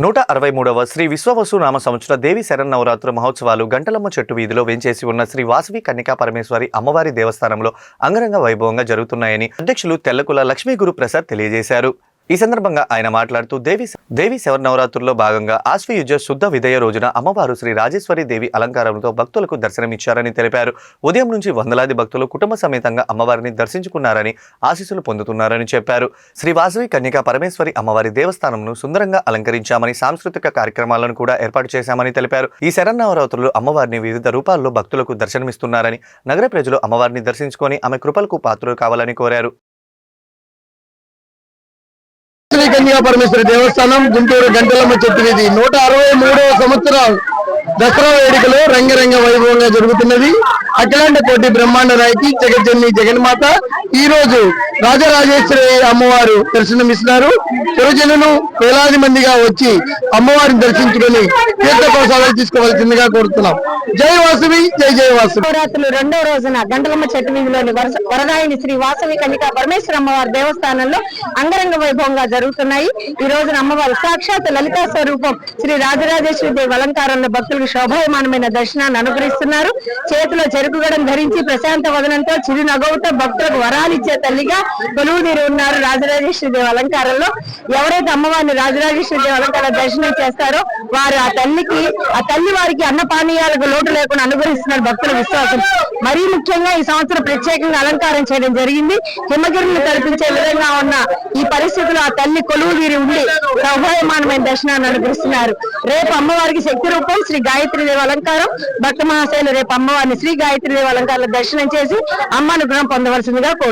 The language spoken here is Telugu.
163వ శ్రీ విశ్వవసునామ సంవత్సర దేవి శరన్నవరాత్రి మహోత్సవాలు గంటలమ్మ చెట్టు వీధిలో వెంచేసి ఉన్న శ్రీ వాసవి కన్యకా పరమేశ్వరి అమ్మవారి దేవస్థానంలో అంగరంగ వైభవంగా జరుగుతున్నాయని అధ్యక్షులు తెల్లకుల లక్ష్మీ గురు ప్రసాద్ తెలియజేశారు. ఈ సందర్భంగా ఆయన మాట్లాడుతూ దేవి శరన్నవరాత్రుల్లో భాగంగా ఆశ్వయుజ శుద్ధ విదయ రోజున అమ్మవారు శ్రీ రాజేశ్వరి దేవి అలంకారంతో భక్తులకు దర్శనమిచ్చారని తెలిపారు. ఉదయం నుంచి వందలాది భక్తులు కుటుంబ సమేతంగా అమ్మవారిని దర్శించుకున్నారని ఆశీస్సులు పొందుతున్నారని చెప్పారు. శ్రీ వాసవి కన్యకా పరమేశ్వరి అమ్మవారి దేవస్థానంను సుందరంగా అలంకరించామని, సాంస్కృతిక కార్యక్రమాలను కూడా ఏర్పాటు చేశామని తెలిపారు. ఈ శరన్నవరాత్రులు అమ్మవారిని వివిధ రూపాల్లో భక్తులకు దర్శనమిస్తున్నారని, నగర ప్రజలు అమ్మవారిని దర్శించుకొని ఆమె కృపలకు పాత్రలు కావాలని కోరారు. శ్రీ కన్యకా పరమేశ్వరి దేవస్థానం గుంటూరు గంటలమ్మ చెట్టు వీధి 163వ సంవత్సరం దసరా వేడుకలు రంగరంగ వైభవంగా జరుగుతున్నది. అఖిలాండ కోటి బ్రహ్మాండ నాయకి జగజ్జన్ని జగన్మాత ఈ రోజు రాజరాజేశ్వరి అమ్మవారు దర్శనమిస్తున్నారు. ప్రజలను వేలాది మందిగా వచ్చి అమ్మవారిని దర్శించుకొని తీర్థ ప్రసాదాలు తీసుకోవాల్సిందిగా కోరుతున్నాం. జై వాసవి, జై జై వాసవి. నవరాత్రులు రెండవ రోజున గంటలమ్మ చెట్టు వీధిలోని వరదాయిని శ్రీ వాసవి కన్యకా పరమేశ్వర అమ్మవారి దేవస్థానంలో అంగరంగ వైభవంగా జరుగుతున్నాయి. ఈ రోజున అమ్మవారు సాక్షాత్ లలితా స్వరూపం శ్రీ రాజరాజేశ్వరి దేవి అలంకారంలో భక్తులకు శోభాయమానమైన దర్శనాన్ని అనుగ్రహిస్తున్నారు. చేతిలో చెరుకుగడం ధరించి ప్రశాంత వదనంతో చిరునగవుతో భక్తులకు వరాలిచ్చే తల్లిగా కొలువుదీరి ఉన్నారు రాజరాజేశ్వరి దేవి అలంకారంలో. ఎవరైతే అమ్మవారిని రాజరాజేశ్వరి దేవి అలంకార దర్శనం చేస్తారో వారు ఆ తల్లి వారికి అన్నపానీయాలకు లోటు లేకుండా అనుగ్రహిస్తున్నారు భక్తుల విశ్వాసం. మరీ ముఖ్యంగా ఈ సంవత్సరం ప్రత్యేకంగా అలంకారం చేయడం జరిగింది. హిమగిరిని కల్పించే విధంగా ఉన్న ఈ పరిస్థితుల్లో ఆ తల్లి కొలువుదీరి ఉండి శోభాయమానమైన దర్శనాన్ని అనుగ్రహిస్తున్నారు. రేపు అమ్మవారికి శక్తి రూపం శ్రీ గాయత్రీదేవి అలంకారం. భక్త మహాశైలు రేపు అమ్మవారిని శ్రీ గాయత్రీదేవి అలంకారంలో దర్శనం చేసి అమ్మ అనుగ్రహం పొందవలసిందిగా